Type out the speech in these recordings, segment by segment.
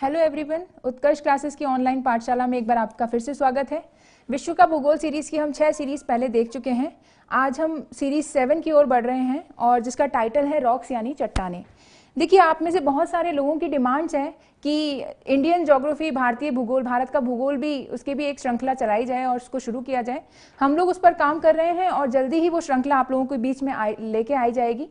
Hello everyone, उत्कर्ष classes की online पाठशाला में एक बार आपका फिर से स्वागत है। विश्व का भूगोल सीरीज की हम 6 सीरीज पहले देख चुके हैं। आज हम सीरीज 7 की ओर बढ़ रहे हैं और जिसका टाइटल है रॉक्स यानी चट्टाने। देखिए, आप में से बहुत सारे लोगों की डिमांड्स हैं कि इंडियन ज्योग्राफी, भारतीय भूगोल, भारत का भूगोल भी, उसकी भी एक श्रृंखला चलाई जाए और उसको शुरू किया जाए। हम लोग उस पर काम कर रहे हैं और जल्दी ही वो श्रृंखला आप लोगों के बीच में लेके आई जाएगी।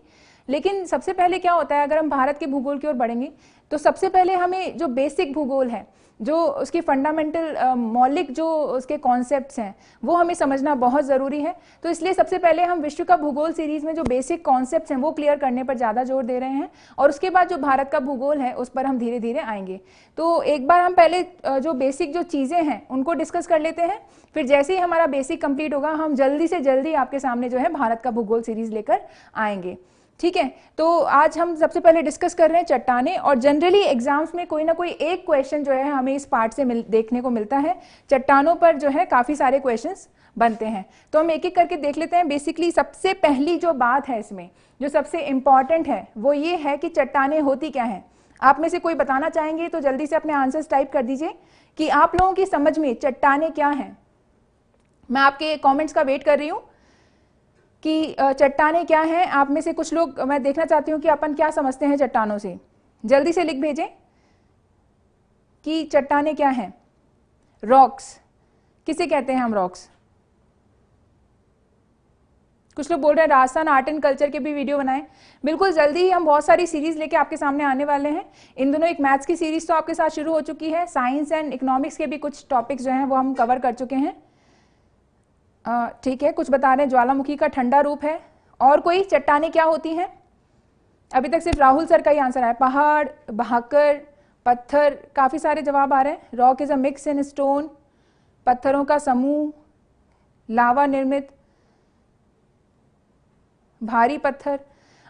लेकिन सबसे पहले क्या होता है, अगर हम भारत के भूगोल की ओर बढ़ेंगे तो सबसे पहले हमें जो बेसिक भूगोल है, जो उसकी फंडामेंटल मौलिक जो उसके कॉन्सेप्ट्स हैं, वो हमें समझना बहुत ज़रूरी है। तो इसलिए सबसे पहले हम विश्व का भूगोल सीरीज़ में जो बेसिक कॉन्सेप्ट्स हैं वो क्लियर करने पर ज़्यादा जोर दे रहे हैं और उसके बाद जो भारत का भूगोल है उस पर हम धीरे धीरे आएंगे। तो एक बार हम पहले जो बेसिक जो चीज़ें हैं उनको डिस्कस कर लेते हैं, फिर जैसे ही हमारा बेसिक कंप्लीट होगा हम जल्दी से जल्दी आपके सामने जो है भारत का भूगोल सीरीज़ लेकर आएंगे। ठीक है, तो आज हम सबसे पहले डिस्कस कर रहे हैं चट्टाने। और जनरली एग्जाम्स में कोई ना कोई एक क्वेश्चन जो है हमें इस पार्ट से देखने को मिलता है। चट्टानों पर जो है काफ़ी सारे क्वेश्चंस बनते हैं, तो हम एक एक करके देख लेते हैं। बेसिकली सबसे पहली जो बात है इसमें, जो सबसे इंपॉर्टेंट है, वो ये है कि चट्टाने होती क्या हैं। आप में से कोई बताना चाहेंगे तो जल्दी से अपने आंसर्स टाइप कर दीजिए कि आप लोगों की समझ में चट्टाने क्या हैं। मैं आपके कॉमेंट्स का वेट कर रही हूँ कि चट्टाने क्या हैं। आप में से कुछ लोग, मैं देखना चाहती हूँ कि अपन क्या समझते हैं चट्टानों से। जल्दी से लिख भेजें कि चट्टाने क्या हैं। रॉक्स किसे कहते हैं हम? रॉक्स। कुछ लोग बोल रहे हैं राजस्थान आर्ट एंड कल्चर के भी वीडियो बनाएं। बिल्कुल जल्दी ही हम बहुत सारी सीरीज लेके आपके सामने आने वाले हैं। इन दोनों एक मैथ्स की सीरीज तो आपके साथ शुरू हो चुकी है, साइंस एंड इकोनॉमिक्स के भी कुछ टॉपिक्स जो हैं वो हम कवर कर चुके हैं। ठीक है, कुछ बता रहे हैं ज्वालामुखी का ठंडा रूप है। और कोई? चट्टाने क्या होती हैं? अभी तक सिर्फ राहुल सर का ही आंसर है। पहाड़, भाकर, पत्थर, काफी सारे जवाब आ रहे हैं। Rock is a mix in stone, पत्थरों का समूह, लावा निर्मित, भारी पत्थर,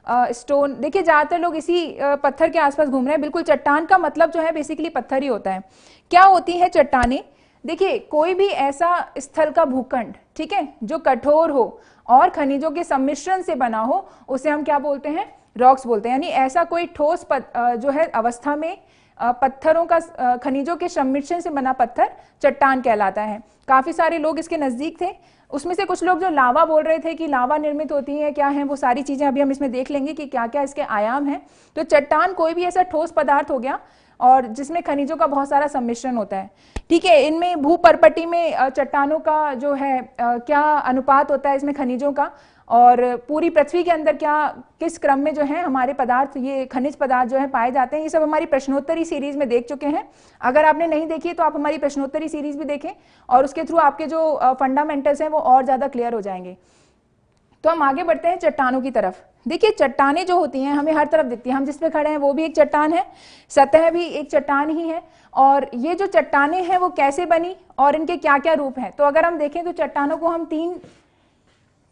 स्टोन। देखिए, ज्यादातर लोग इसी पत्थर के आसपास घूम रहे हैं। बिल्कुल, चट्टान का मतलब जो है बेसिकली पत्थर ही होता है। क्या होती है चट्टाने? देखिए, कोई भी ऐसा स्थल का भूखंड, ठीक है, जो कठोर हो और खनिजों के सम्मिश्रण से बना हो, उसे हम क्या बोलते हैं? रॉक्स बोलते हैं। यानी ऐसा कोई ठोस जो है अवस्था में पत्थरों का, खनिजों के सम्मिश्रण से बना पत्थर चट्टान कहलाता है। काफी सारे लोग इसके नजदीक थे। उसमें से कुछ लोग जो लावा बोल रहे थे कि लावा निर्मित होती है, क्या है वो सारी चीजें अभी हम इसमें देख लेंगे कि क्या क्या इसके आयाम हैं। तो चट्टान कोई भी ऐसा ठोस पदार्थ हो गया और जिसमें खनिजों का बहुत सारा सम्मिश्रण होता है। ठीक है, इनमें भूपर्पटी में चट्टानों का जो है क्या अनुपात होता है इसमें खनिजों का, और पूरी पृथ्वी के अंदर क्या, किस क्रम में जो है हमारे पदार्थ, ये खनिज पदार्थ जो है पाए जाते हैं, ये सब हमारी प्रश्नोत्तरी सीरीज में देख चुके हैं। अगर आपने नहीं देखी तो आप हमारी प्रश्नोत्तरी सीरीज भी देखें और उसके थ्रू आपके जो फंडामेंटल्स हैं वो और ज्यादा क्लियर हो जाएंगे। तो हम आगे बढ़ते हैं चट्टानों की तरफ। देखिए, चट्टानें जो होती हैं हमें हर तरफ दिखती हैं। हम जिस पे खड़े हैं वो भी एक चट्टान है, सतह भी एक चट्टान ही है। और ये जो चट्टानें हैं वो कैसे बनी और इनके क्या क्या रूप हैं, तो अगर हम देखें तो चट्टानों को हम 3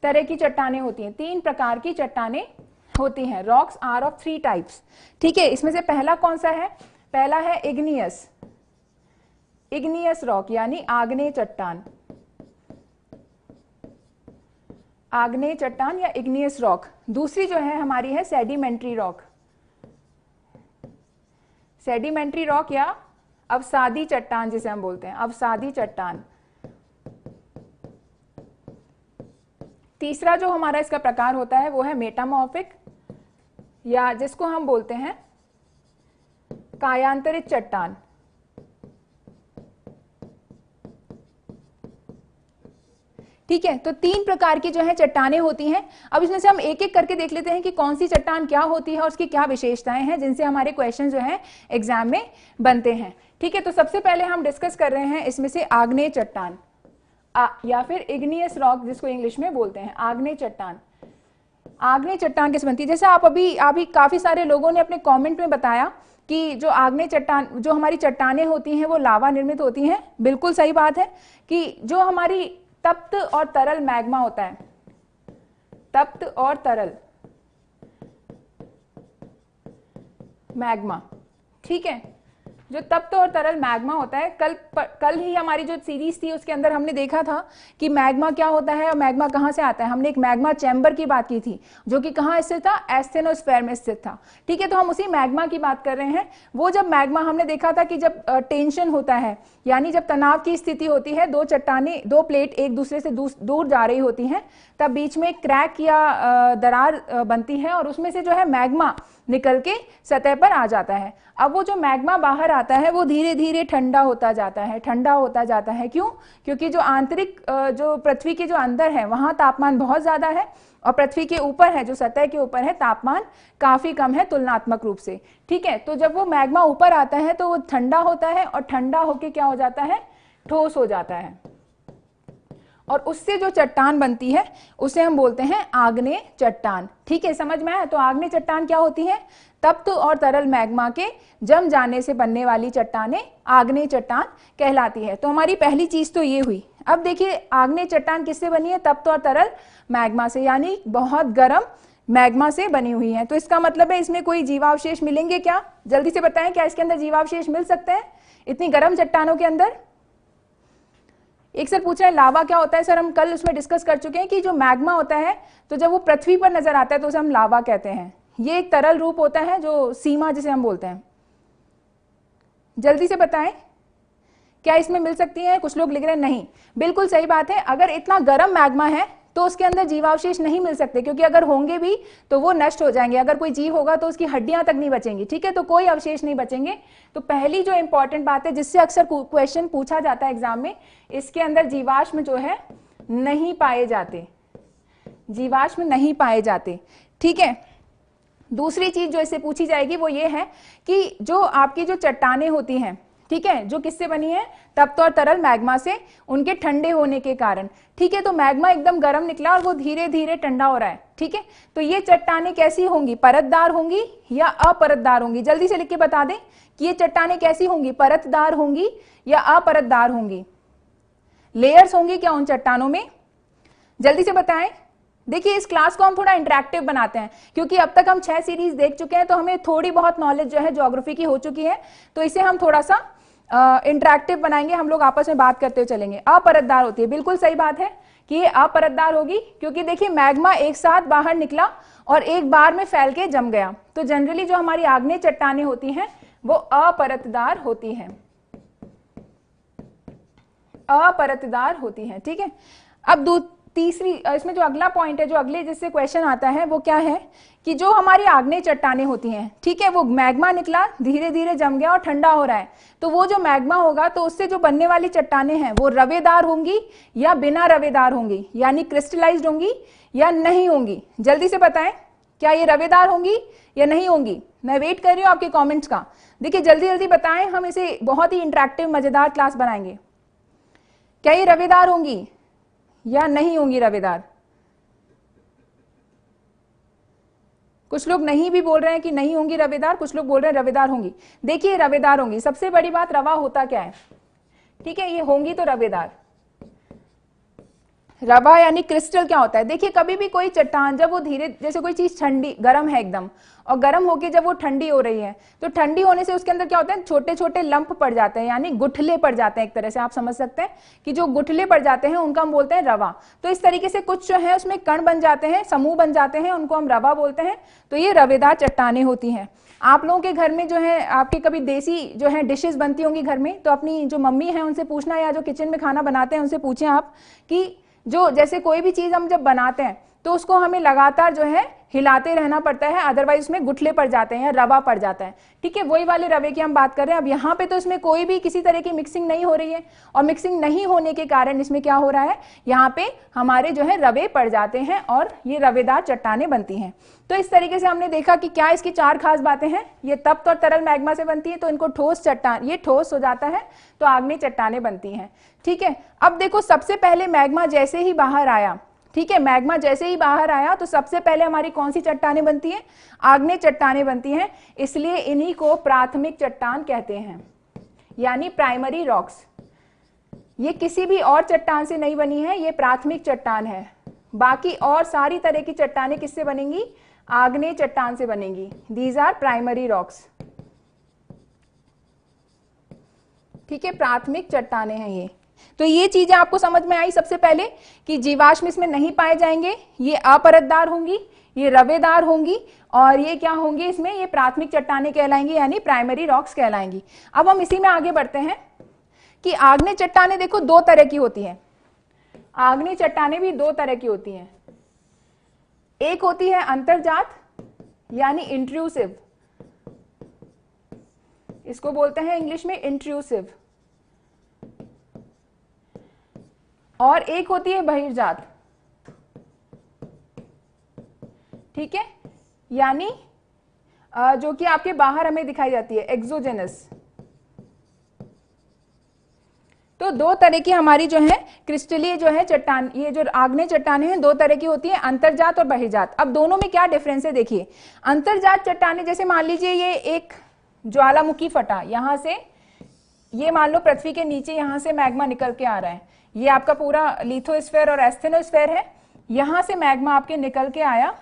तरह की चट्टानें होती हैं, 3 प्रकार की चट्टानें होती हैं। Rocks are of 3 types. ठीक है, इसमें से पहला कौन सा है? पहला है इग्नियस, इग्नियस रॉक यानी आग्नेय चट्टान, आग्नेय चट्टान या इग्नियस रॉक। दूसरी जो है हमारी है सेडिमेंट्री रॉक, सेडिमेंट्री रॉक या अवसादी चट्टान जिसे हम बोलते हैं, अवसादी चट्टान। तीसरा जो हमारा इसका प्रकार होता है वो है मेटामॉर्फिक, या जिसको हम बोलते हैं कायांतरित चट्टान। ठीक है, तो 3 प्रकार की जो है चट्टानें होती हैं। अब इसमें से हम एक एक करके देख लेते हैं कि कौन सी चट्टान क्या होती है और उसकी क्या विशेषताएं हैं जिनसे हमारे क्वेश्चन जो है एग्जाम में बनते हैं। ठीक है, तो सबसे पहले हम डिस्कस कर रहे हैं इसमें से आग्नेय चट्टान, या फिर इग्नियस रॉक जिसको इंग्लिश में बोलते हैं। आग्नेय चट्टान, आग्नेय चट्टान किस बनती है? जैसे आप अभी काफी सारे लोगों ने अपने कमेंट में बताया कि जो आग्नेय चट्टान, जो हमारी चट्टानें होती हैं वो लावा निर्मित होती हैं। बिल्कुल सही बात है कि जो हमारी तप्त और तरल मैग्मा होता है, तप्त और तरल मैग्मा, ठीक है, जो तप्त और तरल मैग्मा होता है, कल ही हमारी जो सीरीज थी उसके अंदर हमने देखा था कि मैग्मा क्या होता है और मैग्मा कहाँ से आता है। हमने एक मैग्मा चैम्बर की बात की थी जो कि कहाँ स्थित था, एस्थेनोस्फेयर में स्थित था। ठीक है, तो हम उसी मैग्मा की बात कर रहे हैं। वो जब मैग्मा हमने देखा था कि जब टेंशन होता है, यानी जब तनाव की स्थिति होती है, दो चट्टानें, दो प्लेट एक दूसरे से दूर जा रही होती हैं, तब बीच में क्रैक या दरार बनती है और उसमें से जो है मैग्मा निकल के सतह पर आ जाता है। अब वो जो मैग्मा बाहर आता है वो धीरे धीरे ठंडा होता जाता है, ठंडा होता जाता है। क्यों? क्योंकि जो आंतरिक जो पृथ्वी के जो अंदर है वहां तापमान बहुत ज्यादा है और पृथ्वी के ऊपर है, जो सतह के ऊपर है, तापमान काफी कम है तुलनात्मक रूप से। ठीक है, तो जब वो मैग्मा ऊपर आता है तो वो ठंडा होता है और ठंडा होके क्या हो जाता है, ठोस हो जाता है और उससे जो चट्टान बनती है उसे हम बोलते हैं आग्नेय चट्टान। ठीक है, समझ में आया? तो आग्नेय चट्टान क्या होती है? तप्त और तरल मैग्मा के जम जाने से बनने वाली चट्टानें आग्नेय चट्टान कहलाती है। तो हमारी पहली चीज तो ये हुई। अब देखिए आग्नेय चट्टान किससे बनी है? तप्त और तरल मैग्मा से, यानी बहुत गर्म मैग्मा से बनी हुई है। तो इसका मतलब है इसमें कोई जीवावशेष मिलेंगे क्या? जल्दी से बताएं, क्या इसके अंदर जीवावशेष मिल सकते हैं इतनी गर्म चट्टानों के अंदर? एक सर पूछ रहे हैं लावा क्या होता है? सर हम कल उसमें डिस्कस कर चुके हैं कि जो मैग्मा होता है तो जब वो पृथ्वी पर नजर आता है तो उसे हम लावा कहते हैं। ये एक तरल रूप होता है जो सीमा जिसे हम बोलते हैं। जल्दी से बताएं क्या इसमें मिल सकती है? कुछ लोग लिख रहे हैं नहीं। बिल्कुल सही बात है, अगर इतना गर्म मैग्मा है तो उसके अंदर जीवावशेष नहीं मिल सकते, क्योंकि अगर होंगे भी तो वो नष्ट हो जाएंगे। अगर कोई जीव होगा तो उसकी हड्डियां तक नहीं बचेंगी। ठीक है, तो कोई अवशेष नहीं बचेंगे। तो पहली जो इंपॉर्टेंट बात है जिससे अक्सर क्वेश्चन पूछा जाता है एग्जाम में, इसके अंदर जीवाश्म जो है नहीं पाए जाते, जीवाश्म नहीं पाए जाते। ठीक है, दूसरी चीज जो इससे पूछी जाएगी वो ये है कि जो आपकी जो चट्टानें होती हैं, ठीक है, जो किससे बनी है? तप्त और तरल मैग्मा से, उनके ठंडे होने के कारण। ठीक है, तो मैग्मा एकदम गर्म निकला और वो धीरे धीरे ठंडा हो रहा है। ठीक है, तो ये चट्टानें कैसी होंगी? परतदार होंगी या अपरतदार होंगी? जल्दी से लिख के बता दें कि ये चट्टानें कैसी होंगी, परतदार होंगी या अपरतदार होंगी? लेयर्स होंगी क्या उन चट्टानों में? जल्दी से बताएं। देखिए इस क्लास को हम थोड़ा इंटरेक्टिव बनाते हैं, क्योंकि अब तक हम 6 सीरीज देख चुके हैं तो हमें थोड़ी बहुत नॉलेज जो है ज्योग्राफी की हो चुकी है, तो इसे हम थोड़ा सा इंटरेक्टिव बनाएंगे। हम लोग आपस में बात करते हुए चलेंगे। अपरतदार होती है, बिल्कुल सही बात है कि ये अपरतदार होगी, क्योंकि देखिए मैग्मा एक साथ बाहर निकला और एक बार में फैल के जम गया। तो जनरली जो हमारी आग्नेय चट्टानें होती हैं वो अपरतदार होती हैं, अपरतदार होती हैं। ठीक है, अब तीसरी इसमें जो अगला पॉइंट है, जो अगले जिससे क्वेश्चन आता है वो क्या है कि जो हमारी आग्नेय चट्टानें होती हैं, ठीक है, वो मैग्मा निकला, धीरे धीरे जम गया और ठंडा हो रहा है, तो वो जो मैग्मा होगा तो उससे जो बनने वाली चट्टानें हैं वो रवेदार होंगी या बिना रवेदार होंगी, यानी क्रिस्टलाइज्ड होंगी या नहीं होंगी? जल्दी से बताएं, क्या ये रवेदार होंगी या नहीं होंगी? मैं वेट कर रही हूँ आपके कॉमेंट्स का। देखिए जल्दी जल्दी बताएं, हम इसे बहुत ही इंटरेक्टिव मजेदार क्लास बनाएंगे। क्या ये रवेदार होंगी या नहीं होंगी रवेदार? कुछ लोग नहीं भी बोल रहे हैं कि नहीं होंगी रवेदार, कुछ लोग बोल रहे हैं रवेदार होंगी। देखिए रवेदार होंगी। सबसे बड़ी बात, रवा होता क्या है? ठीक है, ये होंगी तो रवेदार। रवा यानी क्रिस्टल क्या होता है? देखिए कभी भी कोई चट्टान जब वो धीरे, जैसे कोई चीज ठंडी गर्म है एकदम, और गर्म होके जब वो ठंडी हो रही है तो ठंडी होने से उसके अंदर क्या होता है, छोटे छोटे लंप पड़ जाते हैं, यानी गुठले पड़ जाते हैं। एक तरह से आप समझ सकते हैं कि जो गुठले पड़ जाते हैं उनका हम बोलते हैं रवा। तो इस तरीके से कुछ जो है उसमें कण बन जाते हैं, समूह बन जाते हैं, उनको हम रवा बोलते हैं। तो ये रवेदार चट्टानें होती हैं। आप लोगों के घर में जो है, आपके कभी देसी जो है डिशेस बनती होंगी घर में, तो अपनी जो मम्मी है उनसे पूछना, या जो किचन में खाना बनाते हैं उनसे पूछें आप कि जो जैसे कोई भी चीज हम जब बनाते हैं तो उसको हमें लगातार जो है हिलाते रहना पड़ता है, अदरवाइज उसमें गुठले पड़ जाते हैं या रवा पड़ जाता है। ठीक है, वही वाले रवे की हम बात कर रहे हैं। अब यहाँ पे तो इसमें कोई भी किसी तरह की मिक्सिंग नहीं हो रही है, और मिक्सिंग नहीं होने के कारण इसमें क्या हो रहा है, यहाँ पे हमारे जो है रवे पड़ जाते हैं और ये रवेदार चट्टानें बनती हैं। तो इस तरीके से हमने देखा कि क्या इसकी 4 खास बातें हैं। ये तप्त और तरल मैग्मा से बनती है, तो इनको ठोस चट्टान, ये ठोस हो जाता है तो आग्नेय चट्टानें बनती हैं। ठीक है, अब देखो सबसे पहले मैग्मा जैसे ही बाहर आया, ठीक है, मैग्मा जैसे ही बाहर आया तो सबसे पहले हमारी कौन सी चट्टानें बनती हैं? आग्नेय चट्टानें बनती हैं। इसलिए इन्हीं को प्राथमिक चट्टान कहते हैं, यानी प्राइमरी रॉक्स। ये किसी भी और चट्टान से नहीं बनी है, ये प्राथमिक चट्टान है। बाकी और सारी तरह की चट्टानें किससे बनेंगी? आग्नेय चट्टान से बनेंगी। These are primary rocks. ठीक है, प्राथमिक चट्टाने हैं ये। तो ये चीजें आपको समझ में आई सबसे पहले कि जीवाश्म इसमें नहीं पाए जाएंगे, ये अपरतदार होंगी, ये रवेदार होंगी, और ये क्या होंगी इसमें, ये प्राथमिक चट्टाने कहलाएंगी, यानी प्राइमरी रॉक्स कहलाएंगी। अब हम इसी में आगे बढ़ते हैं कि आग्नेय चट्टाने देखो दो तरह की होती हैं। आग्नेय चट्टाने भी दो तरह की होती हैं। एक होती है अंतर्जात यानी इंट्रूसिव, इसको बोलते हैं इंग्लिश में इंट्रूसिव, और एक होती है बहिर्जात, ठीक है, यानी जो कि आपके बाहर हमें दिखाई जाती है, एक्सोजेनस। तो दो तरह की हमारी जो है क्रिस्टलीय जो है चट्टान, ये जो आग्नेय चट्टाने हैं दो तरह की होती है, अंतर्जात और बहिर्जात। अब दोनों में क्या डिफरेंस है देखिए। अंतर्जात चट्टाने जैसे मान लीजिए ये एक ज्वालामुखी फटा, यहां से ये मान लो पृथ्वी के नीचे यहां से मैग्मा निकल के आ रहा है, ये आपका पूरा लिथोस्फीयर और एस्थेनोस्फीयर है, यहां से मैग्मा आपके निकल के आया,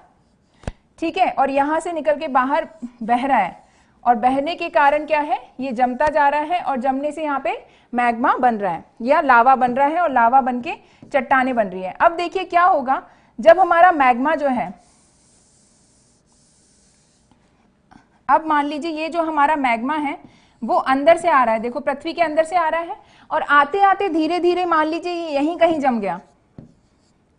ठीक है, और यहां से निकल के बाहर बह रहा है, और बहने के कारण क्या है, ये जमता जा रहा है, और जमने से यहाँ पे मैग्मा बन रहा है या लावा बन रहा है, और लावा बन के चट्टाने बन रही है। अब देखिए क्या होगा जब हमारा मैग्मा जो है, अब मान लीजिए ये जो हमारा मैग्मा है वो अंदर से आ रहा है, देखो पृथ्वी के अंदर से आ रहा है, और आते आते धीरे धीरे मान लीजिए ये यहीं कहीं जम गया,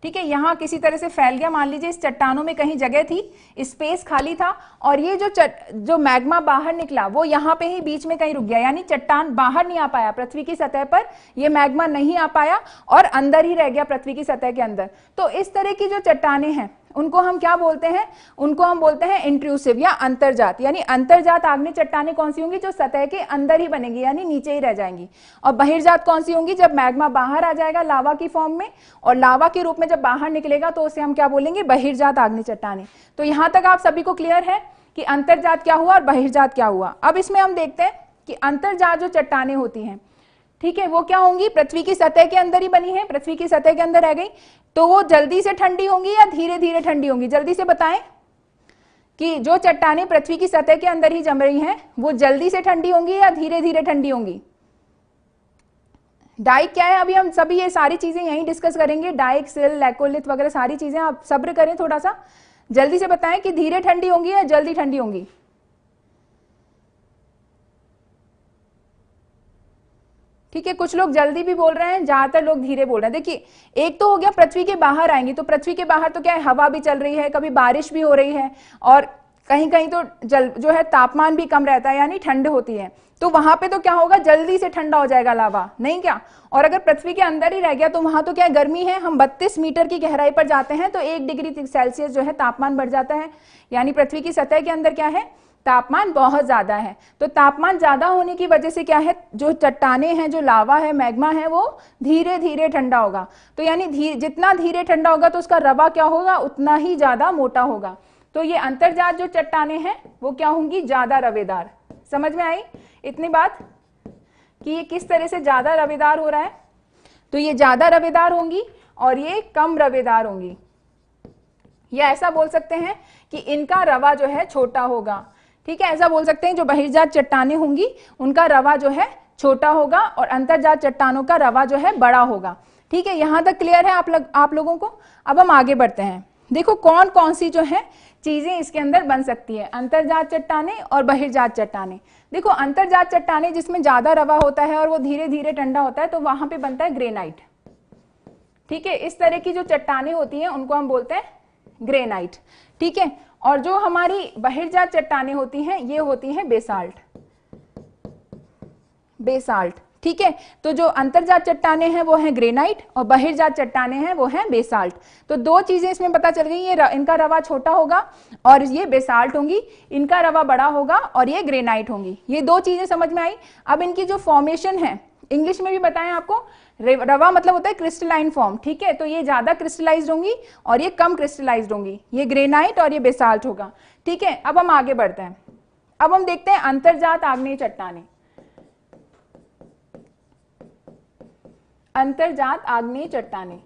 ठीक है, यहां किसी तरह से फैल गया, मान लीजिए इस चट्टानों में कहीं जगह थी, स्पेस खाली था, और ये जो मैग्मा बाहर निकला वो यहाँ पे ही बीच में कहीं रुक गया, यानी चट्टान बाहर नहीं आ पाया, पृथ्वी की सतह पर ये मैग्मा नहीं आ पाया और अंदर ही रह गया पृथ्वी की सतह के अंदर। तो इस तरह की जो चट्टाने हैं उनको हम क्या बोलते हैं, उनको हम बोलते हैं इंट्रूसिव या अंतर्जात। यानी अंतर्जात आग्नेय चट्टाने कौन सी होंगी, जो सतह के अंदर ही बनेंगी, यानी नीचे ही रह जाएंगी। और बहिर्जात कौन सी होंगी, जब मैग्मा बाहर आ जाएगा लावा की फॉर्म में, और लावा के रूप में जब बाहर निकलेगा तो उसे हम क्या बोलेंगे, बहिर्जात आग्नेय चट्टाने। तो यहां तक आप सभी को क्लियर है कि अंतर्जात क्या हुआ और बहिर्जात क्या हुआ। अब इसमें हम देखते हैं कि अंतर्जात जो चट्टाने होती हैं, ठीक है, वो क्या होंगी, पृथ्वी की सतह के अंदर ही बनी है, पृथ्वी की सतह के अंदर रह गई, तो वो जल्दी से ठंडी होंगी या धीरे धीरे ठंडी होंगी, जल्दी से बताएं कि जो चट्टाने पृथ्वी की सतह के अंदर ही जम रही हैं वो जल्दी से ठंडी होंगी या धीरे धीरे ठंडी होंगी। डाइक क्या है, अभी हम सभी ये सारी चीजें यहीं डिस्कस करेंगे, डाइक, सिल, लैकोलिथ वगैरह सारी चीजें, आप सब्र करें थोड़ा सा, जल्दी से बताएं कि धीरे ठंडी होंगी या जल्दी ठंडी होंगी। ठीक है, कुछ लोग जल्दी भी बोल रहे हैं, ज्यादातर लोग धीरे बोल रहे हैं। देखिए एक तो हो गया पृथ्वी के बाहर आएंगी, तो पृथ्वी के बाहर तो क्या है, हवा भी चल रही है, कभी बारिश भी हो रही है, और कहीं कहीं तो जल जो है तापमान भी कम रहता है, यानी ठंड होती है, तो वहां पे तो क्या होगा, जल्दी से ठंडा हो जाएगा लावा, नहीं क्या। और अगर पृथ्वी के अंदर ही रह गया तो वहां तो क्या है, गर्मी है, हम 32 मीटर की गहराई पर जाते हैं तो 1 डिग्री सेल्सियस जो है तापमान बढ़ जाता है, यानी पृथ्वी की सतह के अंदर क्या है, तापमान बहुत ज्यादा है। तो तापमान ज्यादा होने की वजह से क्या है, जो चट्टाने हैं, जो लावा है, मैग्मा है, वो धीरे धीरे ठंडा होगा। तो यानी जितना धीरे ठंडा होगा तो उसका रवा क्या होगा, उतना ही ज्यादा मोटा होगा। तो ये अंतर्जात जो चट्टाने हैं वो क्या होंगी, ज्यादा रवेदार। समझ में आई इतनी बात कि ये किस तरह से ज्यादा रवेदार हो रहा है। तो ये ज्यादा रवेदार होंगी और ये कम रवेदार होंगी, या ऐसा बोल सकते हैं कि इनका रवा जो है छोटा होगा। ठीक है, ऐसा बोल सकते हैं जो बहिर्जात चट्टाने होंगी उनका रवा जो है छोटा होगा और अंतर्जात चट्टानों का रवा जो है बड़ा होगा। ठीक है, यहां तक क्लियर है आप लोगों को। अब हम आगे बढ़ते हैं। देखो कौन कौन सी जो है चीजें इसके अंदर बन सकती है, अंतर्जात चट्टाने और बहिर्जात चट्टाने। देखो अंतर्जात चट्टाने जिसमें ज्यादा रवा होता है और वो धीरे धीरे ठंडा होता है, तो वहां पे बनता है ग्रेनाइट। ठीक है, इस तरह की जो चट्टाने होती हैं उनको हम बोलते हैं ग्रेनाइट। ठीक है, और जो हमारी बहिर्जात चट्टाने होती हैं ये होती हैं बेसाल्ट। बेसाल्ट, ठीक है, तो जो अंतर्जात चट्टाने हैं वो हैं ग्रेनाइट और बहिर्जात चट्टाने हैं वो हैं बेसाल्ट। तो दो चीजें इसमें पता चल गई, ये इनका रवा छोटा होगा और ये बेसाल्ट होंगी, इनका रवा बड़ा होगा और ये ग्रेनाइट होंगी। ये दो चीजें समझ में आई। अब इनकी जो फॉर्मेशन है, इंग्लिश में भी बताएं आपको, रवा मतलब होता है क्रिस्टलाइन फॉर्म। ठीक है, तो ये ज्यादा क्रिस्टलाइज्ड होंगी और ये कम क्रिस्टलाइज्ड होंगी, ये ग्रेनाइट और ये बेसाल्ट होगा। ठीक है, अब हम आगे बढ़ते हैं। अब हम देखते हैं अंतर्जात आग्नेय चट्टाने। अंतर्जात आग्नेय चट्टाने,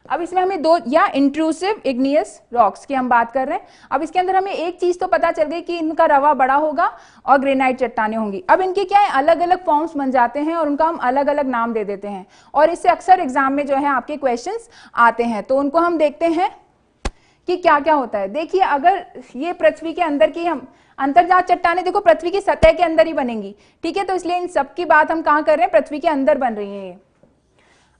अब इसमें हमें दो, या इंट्रूसिव इग्नियस रॉक्स की हम बात कर रहे हैं। अब इसके अंदर हमें एक चीज तो पता चल गई कि इनका रवा बड़ा होगा और ग्रेनाइट चट्टानें होंगी। अब इनके क्या है, अलग अलग फॉर्म्स बन जाते हैं और उनका हम अलग अलग नाम दे देते हैं, और इससे अक्सर एग्जाम में जो है आपके क्वेश्चंस आते हैं। तो उनको हम देखते हैं कि क्या क्या होता है। देखिए, अगर ये पृथ्वी के अंदर की हम अंतर्जात चट्टानें, देखो पृथ्वी की सतह के अंदर ही बनेंगी, ठीक है, तो इसलिए इन सब की बात हम कहाँ कर रहे हैं, पृथ्वी के अंदर बन रही है ये।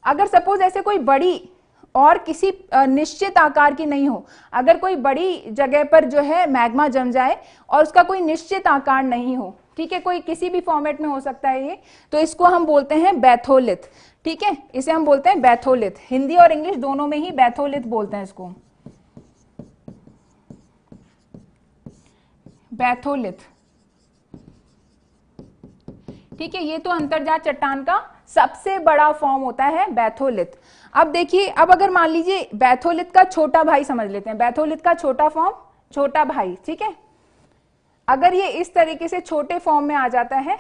अगर सपोज ऐसे कोई बड़ी और किसी निश्चित आकार की नहीं हो, अगर कोई बड़ी जगह पर जो है मैग्मा जम जाए और उसका कोई निश्चित आकार नहीं हो, ठीक है, कोई किसी भी फॉर्मेट में हो सकता है ये, तो इसको हम बोलते हैं बैथोलिथ, ठीक है, इसे हम बोलते हैं बैथोलिथ। हिंदी और इंग्लिश दोनों में ही बैथोलिथ बोलते हैं इसको, बैथोलिथ, ठीक है। ये तो अंतर्जात चट्टान का सबसे बड़ा फॉर्म होता है बैथोलिथ। अब देखिए, अब अगर मान लीजिए बैथोलिथ का छोटा भाई समझ लेते हैं, बैथोलिथ का छोटा फॉर्म, छोटा भाई, ठीक है, अगर ये इस तरीके से छोटे फॉर्म में आ जाता है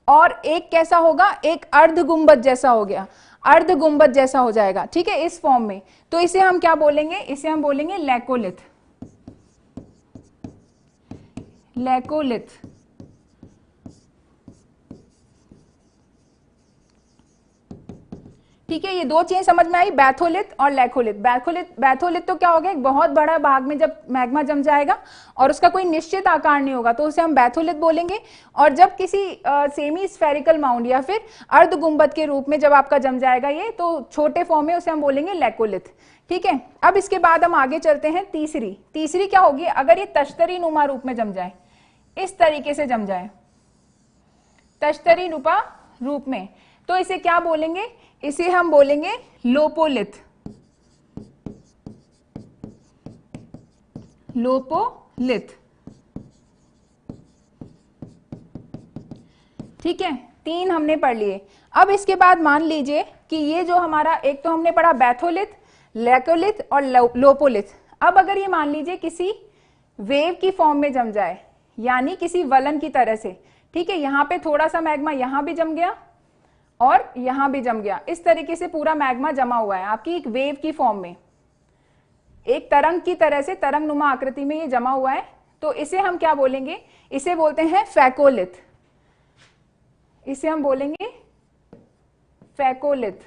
और एक कैसा होगा, एक अर्ध गुंबद जैसा हो गया, अर्ध गुंबद जैसा हो जाएगा, ठीक है, इस फॉर्म में, तो इसे हम क्या बोलेंगे, इसे हम बोलेंगे लैकोलिथ, लैकोलिथ, ठीक है। ये दो चीजें समझ में आई, बैथोलिथ और लैकोलिथ। बैथोलिथ तो क्या हो गया, एक बहुत बड़ा भाग में जब मैग्मा जम जाएगा और उसका कोई निश्चित आकार नहीं होगा तो उसे हम बैथोलिथ बोलेंगे। और जब किसी सेमी स्फेरिकल माउंड या फिर अर्ध गुंबद के रूप में जब आपका जम जाएगा ये, तो छोटे फॉर्म में उसे हम बोलेंगे लैकोलिथ, ठीक है। अब इसके बाद हम आगे चलते हैं, तीसरी क्या होगी, अगर ये तश्तरी नुमा रूप में जम जाए, इस तरीके से जम जाए, तश्तरी नुमा रूप में, तो इसे क्या बोलेंगे, इसे हम बोलेंगे लोपोलिथ, लोपोलिथ, ठीक है। 3 हमने पढ़ लिए। अब इसके बाद मान लीजिए कि ये जो हमारा, एक तो हमने पढ़ा बैथोलिथ, लैकोलिथ और लोपोलिथ। अब अगर ये मान लीजिए किसी वेव की फॉर्म में जम जाए, यानी किसी वलन की तरह से, ठीक है, यहां पे थोड़ा सा मैग्मा यहां भी जम गया और यहां भी जम गया, इस तरीके से पूरा मैग्मा जमा हुआ है आपकी एक वेव की फॉर्म में, एक तरंग की तरह से, तरंग नुमा आकृति में ये जमा हुआ है, तो इसे हम क्या बोलेंगे, इसे बोलते हैं फैकोलिथ, इसे हम बोलेंगे फैकोलिथ,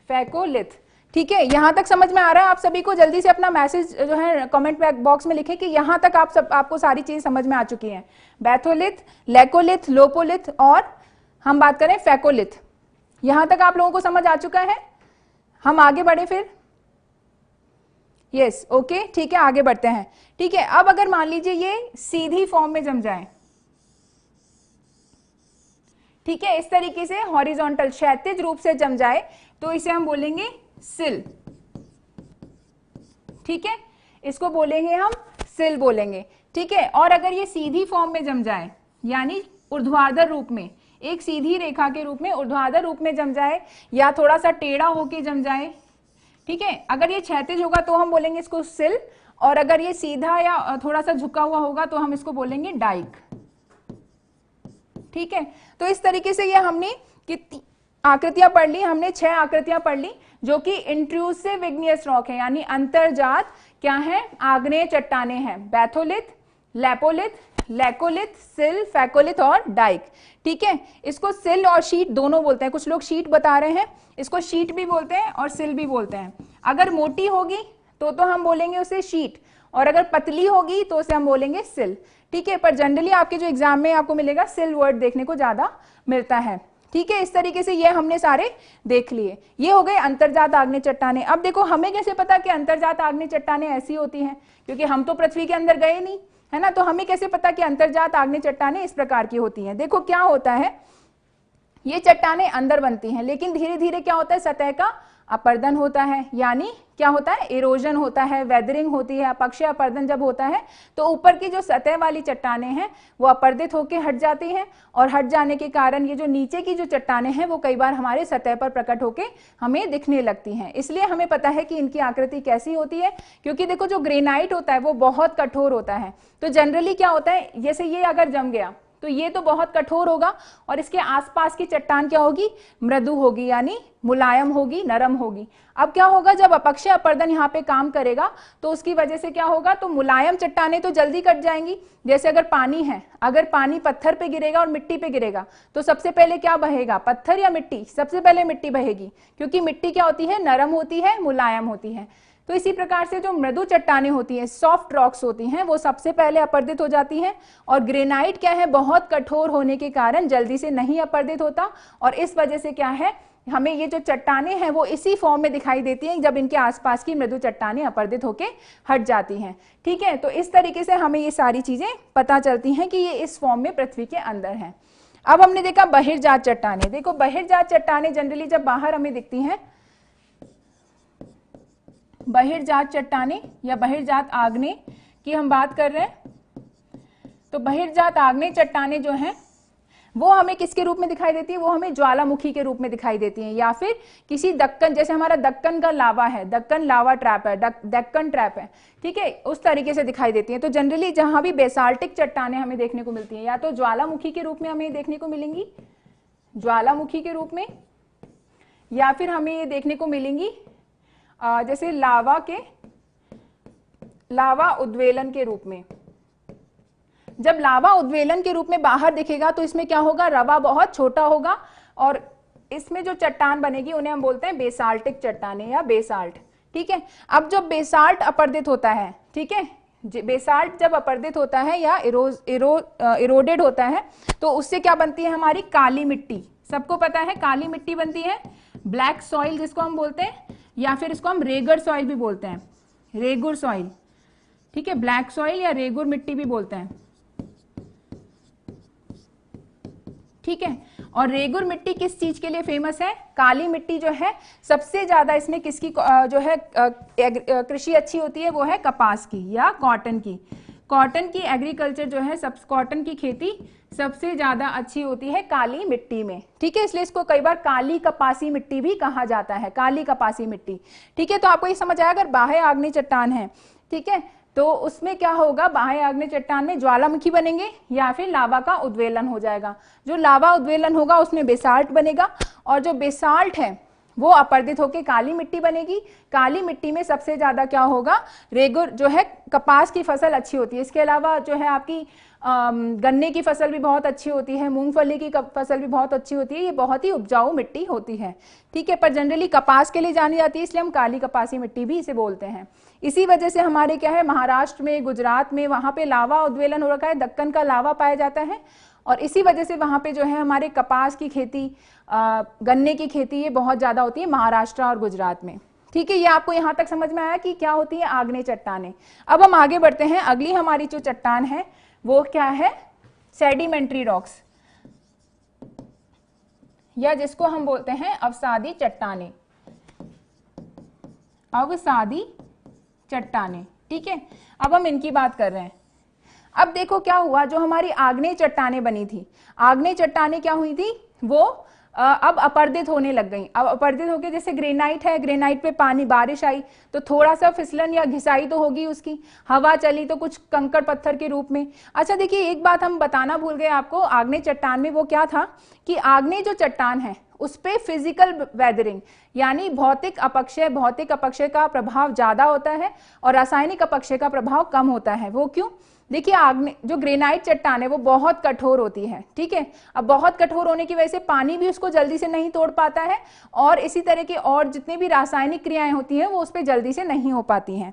फैकोलिथ, ठीक है। यहां तक समझ में आ रहा है आप सभी को? जल्दी से अपना मैसेज जो है कमेंट बॉक्स में लिखें कि यहां तक आपको सारी चीज समझ में आ चुकी हैं। बैथोलिथ, लैकोलिथ, लोपोलिथ और हम बात करें फैकोलिथ, यहां तक आप लोगों को समझ आ चुका है? हम आगे बढ़े फिर, यस, ओके, ठीक है, आगे बढ़ते हैं, ठीक है। अब अगर मान लीजिए ये सीधी फॉर्म में जम जाए, ठीक है, इस तरीके से हॉरिजॉन्टल, क्षैतिज रूप से जम जाए, तो इसे हम बोलेंगे सिल, ठीक है, इसको बोलेंगे हम सिल बोलेंगे, ठीक है। और अगर ये सीधी फॉर्म में जम जाए, यानी ऊर्ध्वाधर रूप में, एक सीधी रेखा के रूप में ऊर्ध्वाधर रूप में जम जाए या थोड़ा सा टेढ़ा होके जम जाए, ठीक है, अगर ये क्षैतिज होगा तो हम बोलेंगे इसको सिल, और अगर ये सीधा या थोड़ा सा झुका हुआ होगा तो हम इसको बोलेंगे डाइक, ठीक है। तो इस तरीके से ये हमने कितनी आकृतियां पढ़ ली, हमने 6 आकृतियां पढ़ ली जो कि इंट्रूसिव इग्नियस रॉक है, यानी अंतर्जात क्या है, आग्नेय चट्टानें हैं, बैथोलिथ, लैपोलिथ, लैकोलिथ, सिल, फैकोलिथ और डाइक, ठीक है। इसको सिल और शीट दोनों बोलते हैं, कुछ लोग शीट बता रहे हैं, इसको शीट भी बोलते हैं और सिल भी बोलते हैं। अगर मोटी होगी तो हम बोलेंगे उसे शीट, और अगर पतली होगी तो उसे हम बोलेंगे सिल, ठीक है। पर जनरली आपके जो एग्जाम में आपको मिलेगा सिल वर्ड देखने को ज्यादा मिलता है, ठीक है। इस तरीके से ये हमने सारे देख लिए, ये हो गए अंतर्जात आग्नेय चट्टानें। अब देखो, हमें कैसे पता कि अंतर्जात आग्नेय चट्टानें ऐसी होती हैं, क्योंकि हम तो पृथ्वी के अंदर गए नहीं, है ना, तो हमें कैसे पता कि अंतर्जात आग्नेय चट्टानें इस प्रकार की होती हैं। देखो क्या होता है, ये चट्टानें अंदर बनती हैं, लेकिन धीरे धीरे क्या होता है, सतह का अपर्दन होता है, यानी क्या होता है, इरोजन होता है, वेदरिंग होती है, अपक्षय अपर्दन जब होता है तो ऊपर की जो सतह वाली चट्टानें हैं वो अपर्दित होकर हट जाती हैं, और हट जाने के कारण ये जो नीचे की जो चट्टानें हैं वो कई बार हमारे सतह पर प्रकट होकर हमें दिखने लगती हैं। इसलिए हमें पता है कि इनकी आकृति कैसी होती है, क्योंकि देखो जो ग्रेनाइट होता है वो बहुत कठोर होता है, तो जनरली क्या होता है, जैसे ये अगर जम गया, तो ये तो बहुत कठोर होगा और इसके आसपास की चट्टान क्या होगी, मृदु होगी, यानी मुलायम होगी, नरम होगी। अब क्या होगा, जब अपक्षय अपरदन यहाँ पे काम करेगा तो उसकी वजह से क्या होगा, तो मुलायम चट्टानें तो जल्दी कट जाएंगी। जैसे अगर पानी है, अगर पानी पत्थर पे गिरेगा और मिट्टी पे गिरेगा तो सबसे पहले क्या बहेगा, पत्थर या मिट्टी? सबसे पहले मिट्टी बहेगी, क्योंकि मिट्टी क्या होती है, नरम होती है, मुलायम होती है। तो इसी प्रकार से जो मृदु चट्टानें होती हैं, सॉफ्ट रॉक्स होती हैं, वो सबसे पहले अपरदित हो जाती हैं। और ग्रेनाइट क्या है, बहुत कठोर होने के कारण जल्दी से नहीं अपरदित होता, और इस वजह से क्या है, हमें ये जो चट्टानें हैं वो इसी फॉर्म में दिखाई देती हैं जब इनके आसपास की मृदु चट्टानें अपरदित होके हट जाती हैं। ठीक है, तो इस तरीके से हमें ये सारी चीजें पता चलती हैं कि ये इस फॉर्म में पृथ्वी के अंदर है। अब हमने देखा बहिर्जात चट्टानें। देखो बहिर्जात चट्टानें जनरली जब बाहर हमें दिखती हैं, बहिर्जात चट्टानें या बहिर्जात आग्नेय की हम बात कर रहे हैं, तो बहिर्जात आग्नेय चट्टानें जो हैं वो हमें किसके रूप में दिखाई देती है, वो हमें ज्वालामुखी के रूप में दिखाई देती हैं, या फिर किसी दक्कन, जैसे हमारा दक्कन का लावा है, दक्कन लावा ट्रैप है, दक्कन ट्रैप है, ठीक है, उस तरीके से दिखाई देती हैं। तो जनरली जहां भी बेसाल्टिक चट्टानें हमें देखने को मिलती हैं, या तो ज्वालामुखी के रूप में हमें देखने को मिलेंगी, ज्वालामुखी के रूप में, या फिर हमें ये देखने को मिलेंगी जैसे लावा उद्वेलन के रूप में। जब लावा उद्वेलन के रूप में बाहर दिखेगा तो इसमें क्या होगा, रवा बहुत छोटा होगा, और इसमें जो चट्टान बनेगी उन्हें हम बोलते हैं बेसाल्टिक चट्टानें या बेसाल्ट। ठीक है, अब जब बेसाल्ट अपरदित होता है, ठीक है, बेसाल्ट जब अपरदित होता है या इरोडेड होता है तो उससे क्या बनती है, हमारी काली मिट्टी। सबको पता है काली मिट्टी बनती है, ब्लैक सॉइल जिसको हम बोलते हैं, या फिर इसको हम रेगर सॉइल भी बोलते हैं, रेगुर सॉइल। ठीक है, ब्लैक सॉइल या रेगुर मिट्टी भी बोलते हैं। ठीक है, और रेगुर मिट्टी किस चीज के लिए फेमस है, काली मिट्टी जो है सबसे ज्यादा इसमें किसकी जो है कृषि अच्छी होती है, वो है कपास की या कॉटन की। कॉटन की एग्रीकल्चर जो है, सब कॉटन की खेती सबसे ज्यादा अच्छी होती है काली मिट्टी में। ठीक है, इसलिए इसको कई बार काली कपासी मिट्टी भी कहा जाता है, काली कपासी मिट्टी। ठीक है, तो आपको ये समझ आया, अगर बाह्य आग्नेय चट्टान है, ठीक है, तो उसमें क्या होगा, बाह्य आग्नेय चट्टान में ज्वालामुखी बनेंगे या फिर लावा का उद्वेलन हो जाएगा। जो लावा उद्वेलन होगा उसमें बेसाल्ट बनेगा, और जो बेसाल्ट है वो अपरदित होकर काली मिट्टी बनेगी। काली मिट्टी में सबसे ज्यादा क्या होगा, रेगुर जो है कपास की फसल अच्छी होती है। इसके अलावा जो है आपकी गन्ने की फसल भी बहुत अच्छी होती है, मूंगफली की फसल भी बहुत अच्छी होती है, ये बहुत ही उपजाऊ मिट्टी होती है। ठीक है, पर जनरली कपास के लिए जानी जाती है, इसलिए हम काली कपासी मिट्टी भी इसे बोलते हैं। इसी वजह से हमारे क्या है, महाराष्ट्र में, गुजरात में, वहां पे लावा उद्वेलन हो रखा है, दक्कन का लावा पाया जाता है, और इसी वजह से वहां पे जो है हमारे कपास की खेती, गन्ने की खेती ये बहुत ज्यादा होती है महाराष्ट्र और गुजरात में। ठीक है, ये आपको यहां तक समझ में आया कि क्या होती है आग्नेय चट्टानें। अब हम आगे बढ़ते हैं, अगली हमारी जो चट्टान है वो क्या है, सेडिमेंट्री रॉक्स, या जिसको हम बोलते हैं अवसादी चट्टानें, अवसादी चट्टानें। ठीक है, अब हम इनकी बात कर रहे हैं। अब देखो क्या हुआ, जो हमारी आग्नेय चट्टानें बनी थी, आग्नेय चट्टानें क्या हुई थी, वो अब अपरदित होने लग गई। अब अपरदित होके, जैसे ग्रेनाइट है, ग्रेनाइट पे पानी, बारिश आई तो थोड़ा सा फिसलन या घिसाई तो होगी उसकी, हवा चली तो कुछ कंकड़ पत्थर के रूप में। अच्छा देखिए, एक बात हम बताना भूल गए आपको, आग्नेय चट्टान में वो क्या था कि आग्नेय जो चट्टान है उस पे फिजिकल वेदरिंग यानी भौतिक अपक्षय का प्रभाव ज्यादा होता है और रासायनिक अपक्षय का प्रभाव कम होता है। वो क्यों, देखिए आग्नेय जो ग्रेनाइट चट्टान है वो बहुत कठोर होती है। ठीक है, अब बहुत कठोर होने की वजह से पानी भी उसको जल्दी से नहीं तोड़ पाता है, और इसी तरह के और जितनी भी रासायनिक क्रियाएं होती हैं वो उस पर जल्दी से नहीं हो पाती हैं।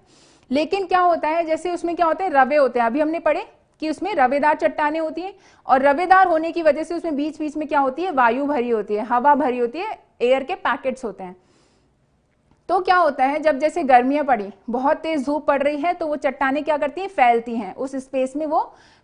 लेकिन क्या होता है, जैसे उसमें क्या होते हैं, रवे होते हैं, अभी हमने पढ़े कि उसमें रवेदार चट्टानें होती हैं, और रवेदार होने की वजह से उसमें बीच बीच में क्या होती है, वायु भरी होती है, हवा भरी होती है, एयर के पैकेट्स होते हैं। तो क्या होता है, जब जैसे गर्मियां पड़ी, बहुत तेज धूप पड़ रही है, तो वो चट्टानें क्या करती हैं, फैलती हैं, उस स्पेस में वो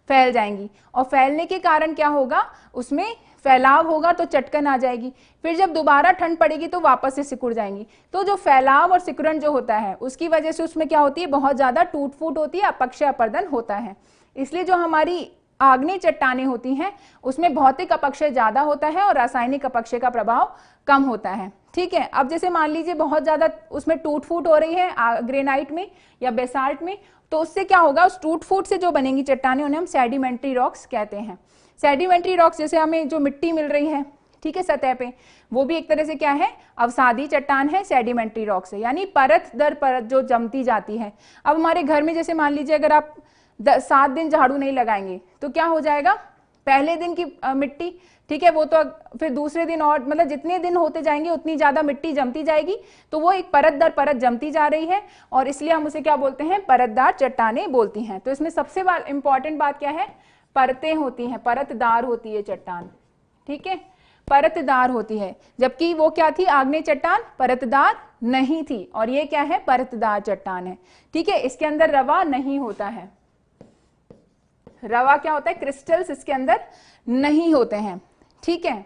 फैल जाएंगी, और फैलने के कारण क्या होगा, उसमें फैलाव होगा तो चटकन आ जाएगी। फिर जब दोबारा ठंड पड़ेगी तो वापस से सिकुड़ जाएंगी। तो जो फैलाव और सिकुड़न जो होता है उसकी वजह से उसमें क्या होती है, बहुत ज्यादा टूट फूट होती है, अपक्षय अपर्दन होता है। इसलिए जो हमारी आग्नेय चट्टानें होती हैं उसमें भौतिक अपक्षय ज्यादा होता है और रासायनिक अपक्षय का प्रभाव कम होता है। ठीक है, अब जैसे मान लीजिए बहुत ज्यादा उसमें टूट फूट हो रही है ग्रेनाइट में या बेसाल्ट में, तो उससे क्या होगा, उस टूट फूट से जो बनेंगी चट्टानें उन्हें हम सेडिमेंट्री रॉक्स कहते हैं। सेडिमेंट्री रॉक्स जैसे हमें जो मिट्टी मिल रही है, ठीक है, सतह पे, वो भी एक तरह से क्या है, अवसादी चट्टान है, सेडिमेंट्री रॉक्स है, यानी परत दर परत जो जमती जाती है। अब हमारे घर में जैसे मान लीजिए अगर आप 7 दिन झाड़ू नहीं लगाएंगे तो क्या हो जाएगा, पहले दिन की मिट्टी, ठीक है, वो तो फिर दूसरे दिन और मतलब जितने दिन होते जाएंगे उतनी ज्यादा मिट्टी जमती जाएगी, तो वो एक परत दर परत जमती जा रही है और इसलिए हम उसे क्या बोलते हैं, परतदार चट्टानें बोलती हैं। तो इसमें सबसे इंपॉर्टेंट बात क्या है, परतें होती हैं, परतदार होती है चट्टान, ठीक है, परतदार होती है, जबकि वो क्या थी, आग्नेय चट्टान परतदार नहीं थी और ये क्या है, परतदार चट्टान है, ठीक है। इसके अंदर रवा नहीं होता है, रवा क्या होता है, क्रिस्टल्स इसके अंदर नहीं होते हैं, ठीक है।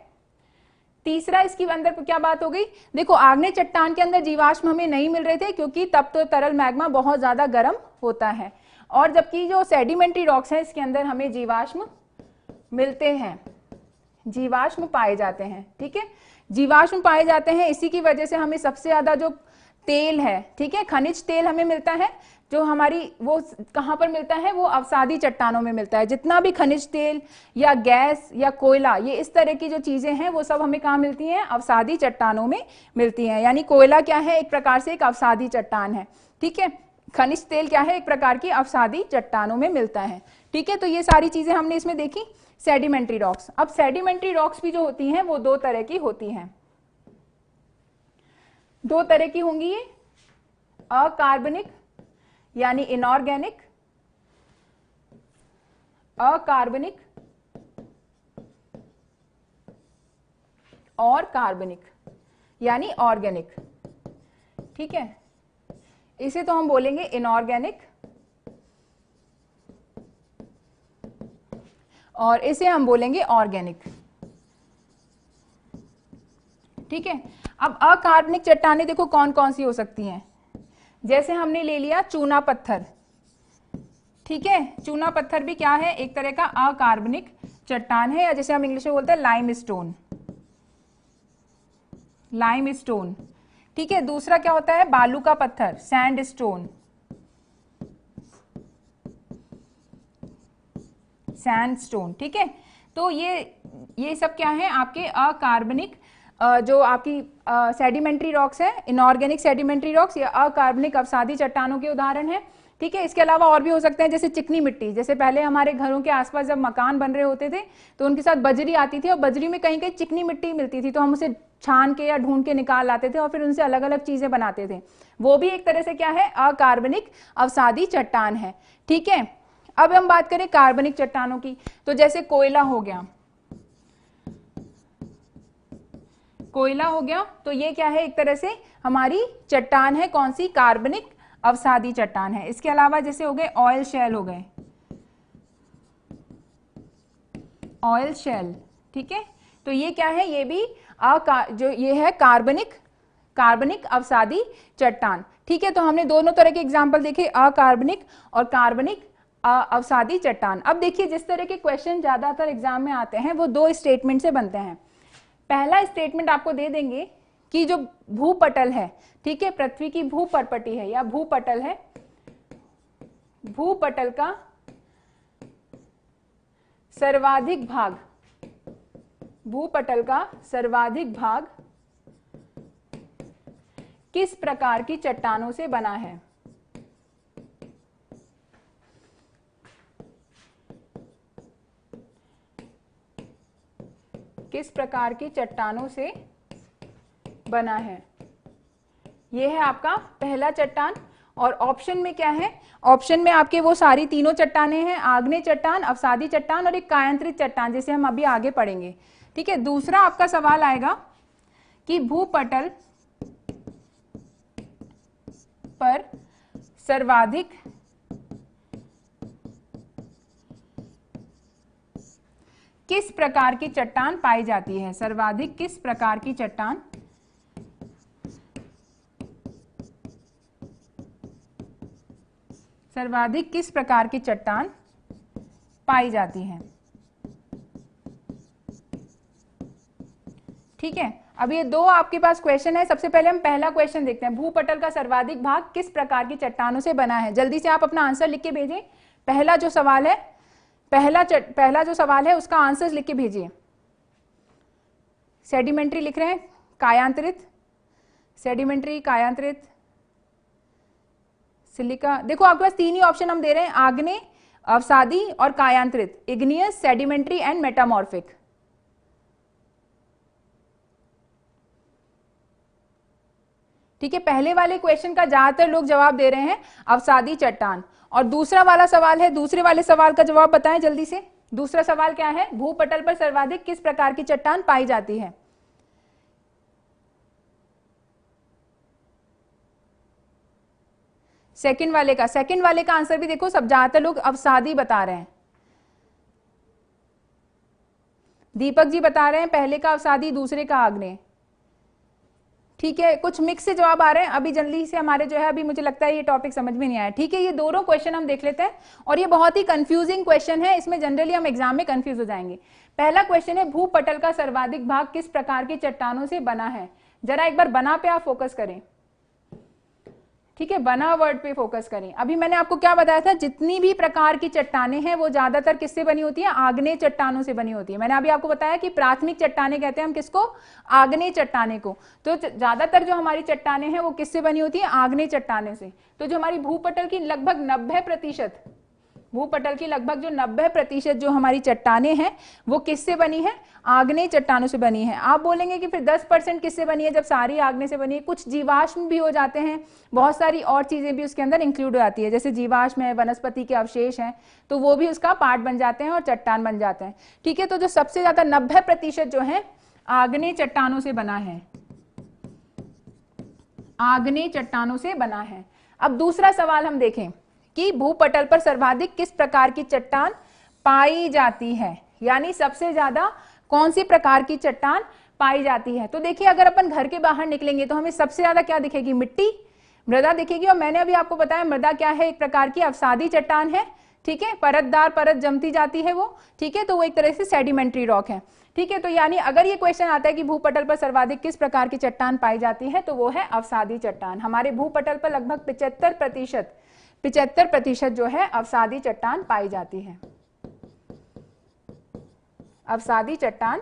तीसरा इसकी अंदर क्या बात हो गई, देखो आग्नेय चट्टान के अंदर जीवाश्म हमें नहीं मिल रहे थे क्योंकि तब तो तरल मैग्मा बहुत ज्यादा गर्म होता है, और जबकि जो सेडिमेंट्री रॉक्स हैं इसके अंदर हमें जीवाश्म मिलते हैं, जीवाश्म पाए जाते हैं, ठीक है, जीवाश्म पाए जाते हैं। इसी की वजह से हमें सबसे ज्यादा जो तेल है, ठीक है, खनिज तेल हमें मिलता है, जो हमारी वो कहां पर मिलता है, वो अवसादी चट्टानों में मिलता है। जितना भी खनिज तेल या गैस या कोयला, ये इस तरह की जो चीजें हैं वो सब हमें कहां मिलती हैं, अवसादी चट्टानों में मिलती हैं। यानी कोयला क्या है, एक प्रकार से एक अवसादी चट्टान है, ठीक है, खनिज तेल क्या है, एक प्रकार की अवसादी चट्टानों में मिलता है, ठीक है। तो ये सारी चीजें हमने इसमें देखी, सेडिमेंट्री रॉक्स। अब सेडिमेंट्री रॉक्स भी जो होती हैं वो 2 तरह की होती हैं, 2 तरह की होंगी ये, अकार्बनिक यानी इनऑर्गेनिक, अकार्बनिक और कार्बनिक यानी ऑर्गेनिक, ठीक है। इसे तो हम बोलेंगे इनऑर्गेनिक और इसे हम बोलेंगे ऑर्गेनिक, ठीक है। अब अकार्बनिक चट्टानें देखो कौन कौन सी हो सकती हैं, जैसे हमने ले लिया चूना पत्थर, ठीक है, चूना पत्थर भी क्या है, एक तरह का अकार्बनिक चट्टान है, या जैसे हम इंग्लिश में बोलते हैं लाइमस्टोन, लाइमस्टोन, ठीक है। दूसरा क्या होता है, बालू का पत्थर, सैंडस्टोन, सैंडस्टोन, ठीक है। तो ये सब क्या है, आपके अकार्बनिक जो आपकी सेडिमेंट्री रॉक्स है, इनऑर्गेनिक सेडिमेंट्री रॉक्स, या अकार्बनिक अवसादी चट्टानों के उदाहरण है, ठीक है। इसके अलावा और भी हो सकते हैं, जैसे चिकनी मिट्टी, जैसे पहले हमारे घरों के आसपास जब मकान बन रहे होते थे तो उनके साथ बजरी आती थी और बजरी में कहीं कहीं चिकनी मिट्टी मिलती थी, तो हम उसे छान के या ढूंढ के निकाल लाते थे और फिर उनसे अलग अलग चीजें बनाते थे, वो भी एक तरह से क्या है, अकार्बनिक अवसादी चट्टान है, ठीक है। अब हम बात करें कार्बनिक चट्टानों की, तो जैसे कोयला हो गया, कोयला हो गया, तो ये क्या है, एक तरह से हमारी चट्टान है, कौन सी, कार्बनिक अवसादी चट्टान है। इसके अलावा जैसे हो गए ऑयल शेल, हो गए ऑयल शेल, ठीक है। तो ये क्या है, ये भी जो ये है कार्बनिक अवसादी चट्टान, ठीक है। तो हमने दोनों तरह के एग्जाम्पल देखे, अकार्बनिक और कार्बनिक अवसादी चट्टान। अब देखिए, जिस तरह के क्वेश्चन ज्यादातर एग्जाम में आते हैं वो 2 स्टेटमेंट से बनते हैं। पहला स्टेटमेंट आपको दे देंगे कि जो भूपटल है, ठीक है, पृथ्वी की भूपर्पटी है या भूपटल है, भूपटल का सर्वाधिक भाग, भूपटल का सर्वाधिक भाग किस प्रकार की चट्टानों से बना है, किस प्रकार की चट्टानों से बना है। यह है आपका पहला चट्टान। और ऑप्शन में क्या है, ऑप्शन में आपके वो सारी तीनों चट्टानें हैं, आग्नेय चट्टान, अवसादी चट्टान और एक कायांतरित चट्टान, जिसे हम अभी आगे पढ़ेंगे, ठीक है। दूसरा आपका सवाल आएगा कि भूपटल पर सर्वाधिक किस प्रकार की चट्टान पाई जाती है, सर्वाधिक किस प्रकार की चट्टान सर्वाधिक किस प्रकार की चट्टान पाई जाती है, ठीक है। अब ये दो आपके पास क्वेश्चन है। सबसे पहले हम पहला क्वेश्चन देखते हैं, भूपटल का सर्वाधिक भाग किस प्रकार की चट्टानों से बना है। जल्दी से आप अपना आंसर लिख के भेजें। पहला जो सवाल है, पहला जो सवाल है उसका आंसर लिख के भेजिए। सेडिमेंट्री लिख रहे हैं, कायांतरित, सेडिमेंट्री, कायांतरित, सिलिका। देखो आपके पास तीन ही ऑप्शन हम दे रहे हैं, आग्नेय, अवसादी और कायांतरित, इग्नियस, सेडिमेंट्री एंड मेटामॉर्फिक। ठीक है, पहले वाले क्वेश्चन का ज्यादातर लोग जवाब दे रहे हैं अवसादी चट्टान। और दूसरा वाला सवाल है, दूसरे वाले सवाल का जवाब बताएं जल्दी से। दूसरा सवाल क्या है, भूपटल पर सर्वाधिक किस प्रकार की चट्टान पाई जाती है। सेकंड वाले का आंसर भी देखो, सब ज्यादातर लोग अवसादी बता रहे हैं। दीपक जी बता रहे हैं पहले का अवसादी, दूसरे का आग्नेय। ठीक है, कुछ मिक्स से जवाब आ रहे हैं। अभी जल्दी से हमारे जो है, अभी मुझे लगता है ये टॉपिक समझ में नहीं आया। ठीक है, ये दोनों क्वेश्चन हम देख लेते हैं और ये बहुत ही कंफ्यूजिंग क्वेश्चन है, इसमें जनरली हम एग्जाम में कंफ्यूज हो जाएंगे। पहला क्वेश्चन है, भूपटल का सर्वाधिक भाग किस प्रकार की चट्टानों से बना है। जरा एक बार बना पे आप फोकस करें। ठीक है, बना वर्ड पे फोकस करें। अभी मैंने आपको क्या बताया था, जितनी भी प्रकार की चट्टानें हैं वो ज्यादातर किससे बनी होती है, आग्नेय चट्टानों से बनी होती है। मैंने अभी आपको बताया कि प्राथमिक चट्टानें कहते हैं हम किसको, आग्नेय चट्टाने को। तो ज्यादातर जो हमारी चट्टानें हैं वो किससे बनी होती है, आग्नेय चट्टाने से। तो जो हमारी भूपटल की लगभग 90%, भूपटल की लगभग जो 90% जो हमारी चट्टानें हैं वो किससे बनी है, आग्नेय चट्टानों से बनी है। आप बोलेंगे कि फिर 10% किससे बनी है, जब सारी आग्नेय से बनी है। कुछ जीवाश्म भी हो जाते हैं, बहुत सारी और चीजें भी उसके अंदर इंक्लूड हो जाती है, जैसे जीवाश्म है, वनस्पति के अवशेष हैं, तो वो भी उसका पार्ट बन जाते हैं और चट्टान बन जाते हैं। ठीक है, तो जो सबसे ज्यादा 90% जो है आग्नेय चट्टानों से बना है, आग्नेय चट्टानों से बना है। अब दूसरा सवाल हम देखें कि भूपटल पर सर्वाधिक किस प्रकार की चट्टान पाई जाती है, यानी सबसे ज्यादा कौन सी प्रकार की चट्टान पाई जाती है। तो देखिए, अगर अपन घर के बाहर निकलेंगे तो हमें सबसे ज्यादा क्या दिखेगी, मिट्टी, मृदा दिखेगी। और मैंने अभी आपको बताया मृदा क्या है, एक प्रकार की अवसादी चट्टान है। ठीक है, परतदार परत जमती जाती है वो। ठीक है, तो वो एक तरह से सेडिमेंट्री रॉक है। ठीक है, तो यानी अगर ये क्वेश्चन आता है कि भूपटल पर सर्वाधिक किस प्रकार की चट्टान पाई जाती है, तो वो है अवसादी चट्टान। हमारे भूपटल पर लगभग 75% जो है अवसादी चट्टान पाई जाती है, अवसादी चट्टान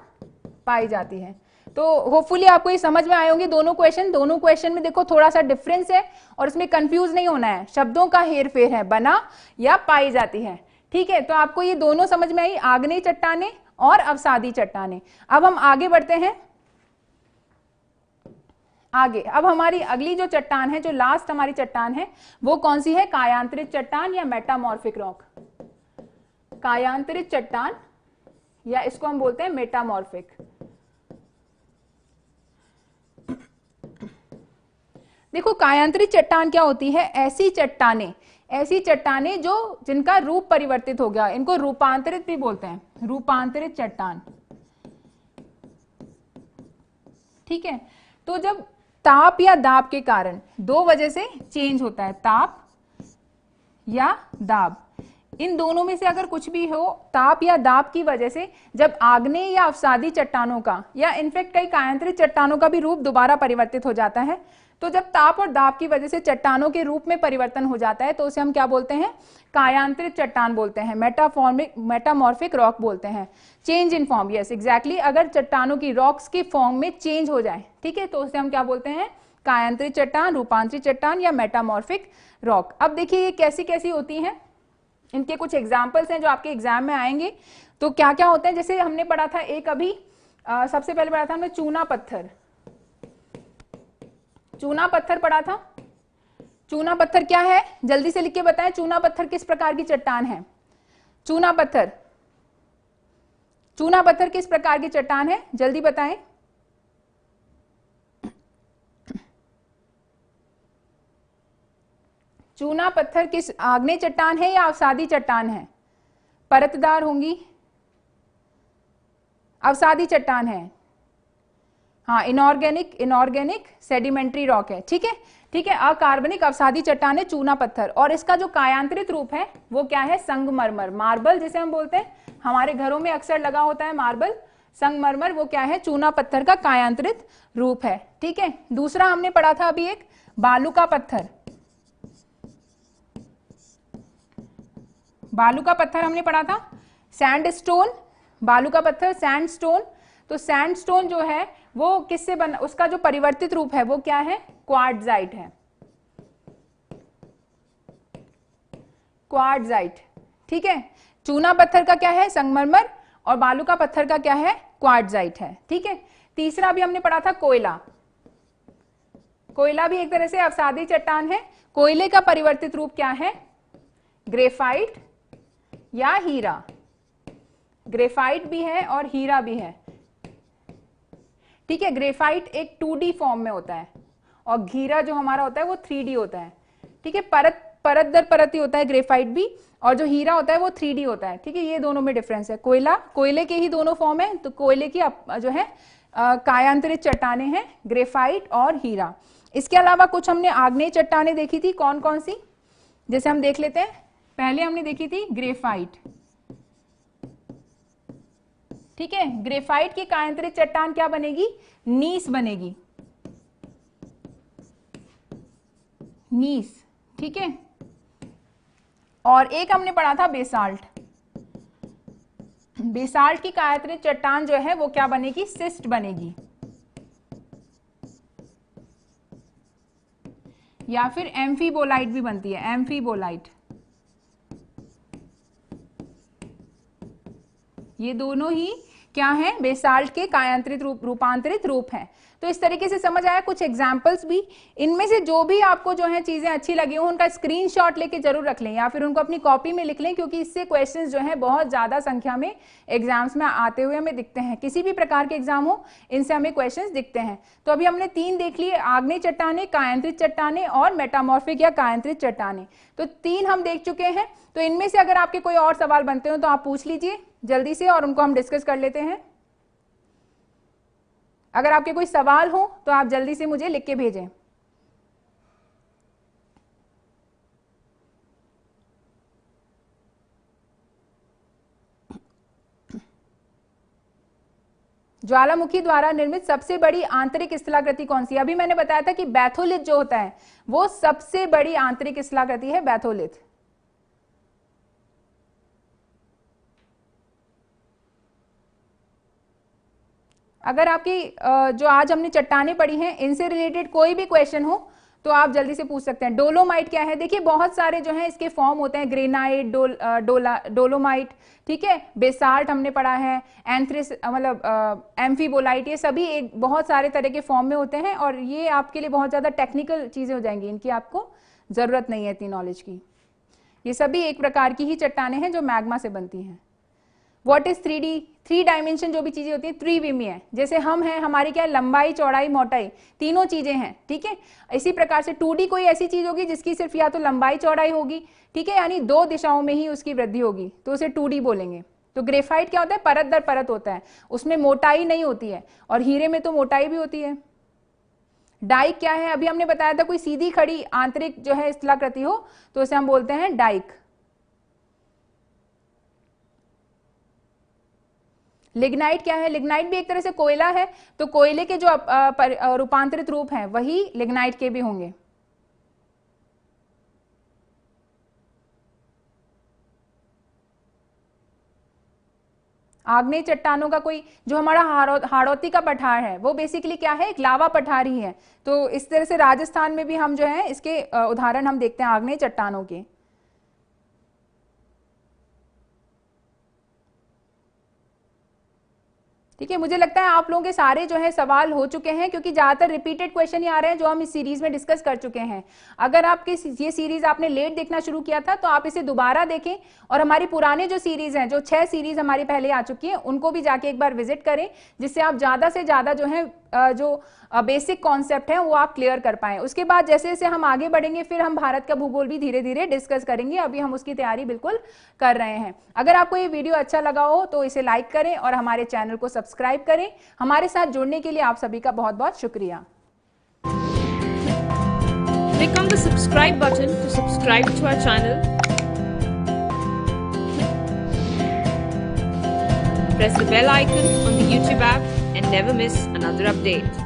पाई जाती है। तो होपफुली आपको ये समझ में आए होंगे दोनों क्वेश्चन में देखो थोड़ा सा डिफरेंस है और इसमें कंफ्यूज नहीं होना है, शब्दों का हेरफेर है, बना या पाई जाती है। ठीक है, तो आपको ये दोनों समझ में आई, आग्नेय चट्टानें और अवसादी चट्टानें। अब हम आगे बढ़ते हैं, आगे। अब हमारी अगली जो चट्टान है, जो लास्ट हमारी चट्टान है, वो कौन सी है, कायांतरित चट्टान या मेटामॉर्फिक रॉक। कायांतरित चट्टान या इसको हम बोलते हैं मेटामॉर्फिक। देखो, कायांतरित चट्टान क्या होती है, ऐसी चट्टानें जो जिनका रूप परिवर्तित हो गया, इनको रूपांतरित भी बोलते हैं, रूपांतरित चट्टान। ठीक है, तो जब ताप या दाब के कारण, दो वजह से चेंज होता है, ताप या दाब, इन दोनों में से अगर कुछ भी हो, ताप या दाब की वजह से जब आग्नेय या अवसादी चट्टानों का या इनफैक्ट कई कायांतरित चट्टानों का भी रूप दोबारा परिवर्तित हो जाता है, तो जब ताप और दाब की वजह से चट्टानों के रूप में परिवर्तन हो जाता है तो उसे हम क्या बोलते हैं, कायांतरित चट्टान बोलते हैं, मेटामॉर्फिक रॉक बोलते हैं। Change in form, yes exactly, अगर चट्टानों की रॉक्स की फॉर्म में चेंज हो जाए, ठीक है, तो उसे हम क्या बोलते हैं, कायांतरित चट्टान, रूपांतरित चट्टान या मेटामॉर्फिक रॉक। अब देखिए ये कैसी कैसी होती हैं, इनके कुछ एग्जाम्पल्स हैं जो आपके एग्जाम में आएंगे। तो क्या क्या होते हैं, जैसे हमने पढ़ा था एक अभी सबसे पहले पढ़ा था हमने चूना पत्थर, चूना पत्थर पढ़ा था। चूना पत्थर क्या है, जल्दी से लिख के बताएं, चूना पत्थर किस प्रकार की चट्टान है। चूना पत्थर, चूना पत्थर किस प्रकार की चट्टान है, जल्दी बताएं। चूना पत्थर किस, आग्नेय चट्टान है या अवसादी चट्टान है, परतदार होंगी, अवसादी चट्टान है, हाँ, इनऑर्गेनिक सेडिमेंट्री रॉक है। ठीक है, ठीक है, अकार्बनिक अवसादी चट्टान है चूना पत्थर। और इसका जो कायांतरित रूप है वो क्या है, संगमरमर, मार्बल जिसे हम बोलते हैं, हमारे घरों में अक्सर लगा होता है मार्बल, संगमरमर वो क्या है, चूना पत्थर का कायांतरित रूप है। ठीक है, दूसरा हमने पढ़ा था अभी एक बालू का पत्थर। बालू का पत्थर हमने पढ़ा था, सैंडस्टोन, बालू का पत्थर सैंडस्टोन। तो सैंडस्टोन जो है वो किससे बना, उसका जो परिवर्तित रूप है वो क्या है, क्वार्ट्जाइट है, क्वार्ट्जाइट। ठीक है, चूना पत्थर का क्या है, संगमरमर, और बालू का पत्थर का क्या है, क्वार्ट्जाइट है। ठीक है, तीसरा भी हमने पढ़ा था कोयला। कोयला भी एक तरह से अवसादी चट्टान है। कोयले का परिवर्तित रूप क्या है, ग्रेफाइट या हीरा। ग्रेफाइट भी है और हीरा भी है। ठीक है, ग्रेफाइट एक 2D फॉर्म में होता है और हीरा जो हमारा होता है वो 3D होता है। ठीक है, परत परत दर परत ही होता है ग्रेफाइट भी, और जो हीरा होता है वो 3D होता है। ठीक है, ये दोनों में डिफरेंस है। कोयला, कोयले के ही दोनों फॉर्म है, तो कोयले की जो है कायांतरित चट्टाने हैं, ग्रेफाइट और हीरा। इसके अलावा कुछ हमने आग्नेय चट्टाने देखी थी, कौन कौन सी, जैसे हम देख लेते हैं। पहले हमने देखी थी ग्रेफाइट। ठीक है, ग्रेफाइट की कायांतरित चट्टान क्या बनेगी, नीस बनेगी, नीस। ठीक है, और एक हमने पढ़ा था बेसाल्ट। बेसाल्ट की कायांतरित चट्टान जो है वो क्या बनेगी, सिस्ट बनेगी, या फिर एम्फीबोलाइट भी बनती है, एम्फीबोलाइट। ये दोनों ही क्या है, बेसाल्ट के कायांतरित रूपांतरित रूप हैं। तो इस तरीके से समझ आया, कुछ एग्जाम्पल्स भी। इनमें से जो भी आपको जो है चीजें अच्छी लगी हो उनका स्क्रीनशॉट लेके जरूर रख लें, या फिर उनको अपनी कॉपी में लिख लें, क्योंकि इससे क्वेश्चंस जो है बहुत ज्यादा संख्या में एग्जाम्स में आते हुए हमें दिखते हैं। किसी भी प्रकार के एग्जाम हो, इनसे हमें क्वेश्चंस दिखते हैं। तो अभी हमने 3 देख लिए, आग्नेय चट्टाने, कायांतरित चट्टाने और मेटामॉर्फिक या कायांतरित चट्टाने। तो 3 हम देख चुके हैं। तो इनमें से अगर आपके कोई और सवाल बनते हो तो आप पूछ लीजिए जल्दी से, और उनको हम डिस्कस कर लेते हैं। अगर आपके कोई सवाल हो तो आप जल्दी से मुझे लिख के भेजें। ज्वालामुखी द्वारा निर्मित सबसे बड़ी आंतरिक स्थलाकृति कौन सी है? अभी मैंने बताया था कि बैथोलिथ जो होता है वो सबसे बड़ी आंतरिक स्थलाकृति है, बैथोलिथ। अगर आपकी जो आज हमने चट्टानें पढ़ी हैं इनसे रिलेटेड कोई भी क्वेश्चन हो तो आप जल्दी से पूछ सकते हैं। डोलोमाइट क्या है? देखिए बहुत सारे जो हैं इसके फॉर्म होते हैं, ग्रेनाइट, डोलोमाइट, ठीक है, बेसाल्ट हमने पढ़ा है, एंथ्रिस मतलब एम्फीबोलाइट, ये सभी एक बहुत सारे तरह के फॉर्म में होते हैं, और ये आपके लिए बहुत ज़्यादा टेक्निकल चीज़ें हो जाएंगी, इनकी आपको ज़रूरत नहीं है इतनी नॉलेज की। ये सभी एक प्रकार की ही चट्टानें हैं जो मैग्मा से बनती हैं। What is 3D? 3 डायमेंशन जो भी चीजें होती हैं त्रिविमीय है। जैसे हम हैं, हमारी क्या है, लंबाई, चौड़ाई, मोटाई, तीनों चीजें हैं। ठीक है, इसी प्रकार से 2D कोई ऐसी चीज होगी जिसकी सिर्फ या तो लंबाई चौड़ाई होगी, ठीक है, यानी 2 दिशाओं में ही उसकी वृद्धि होगी, तो उसे 2D बोलेंगे। तो ग्रेफाइट क्या होता है, परत दर परत होता है, उसमें मोटाई नहीं होती है, और हीरे में तो मोटाई भी होती है। डाइक क्या है? अभी हमने बताया था कोई सीधी खड़ी आंतरिक जो है स्थलाकृति हो तो उसे हम बोलते हैं डाइक। लिग्नाइट क्या है? लिग्नाइट भी एक तरह से कोयला है, तो कोयले के जो रूपांतरित रूप हैं वही लिग्नाइट के भी होंगे। आग्नेय चट्टानों का कोई, जो हमारा हाड़ौती का पठार है वो बेसिकली क्या है, एक लावा पठार ही है। तो इस तरह से राजस्थान में भी हम जो है इसके उदाहरण हम देखते हैं आग्नेय चट्टानों के। ठीक है, मुझे लगता है आप लोगों के सारे जो है सवाल हो चुके हैं, क्योंकि ज्यादातर रिपीटेड क्वेश्चन ही आ रहे हैं जो हम इस सीरीज में डिस्कस कर चुके हैं। अगर आपके ये सीरीज आपने लेट देखना शुरू किया था तो आप इसे दोबारा देखें, और हमारी पुराने जो सीरीज हैं, जो 6 सीरीज हमारी पहले आ चुकी है, उनको भी जाके एक बार विजिट करें, जिससे आप ज्यादा से ज्यादा जो है जो बेसिक कॉन्सेप्ट है वो आप क्लियर कर पाएं। उसके बाद जैसे जैसे हम आगे बढ़ेंगे फिर हम भारत का भूगोल भी धीरे धीरे डिस्कस करेंगे। अभी हम उसकी तैयारी बिल्कुल कर रहे हैं। अगर आपको ये वीडियो अच्छा लगा हो तो इसे लाइक करें और हमारे चैनल को सब्सक्राइब करें। हमारे साथ जुड़ने के लिए आप सभी का बहुत बहुत शुक्रिया। Click on the subscribe button to subscribe to our channel. Press the bell icon on the YouTube app and never miss another update.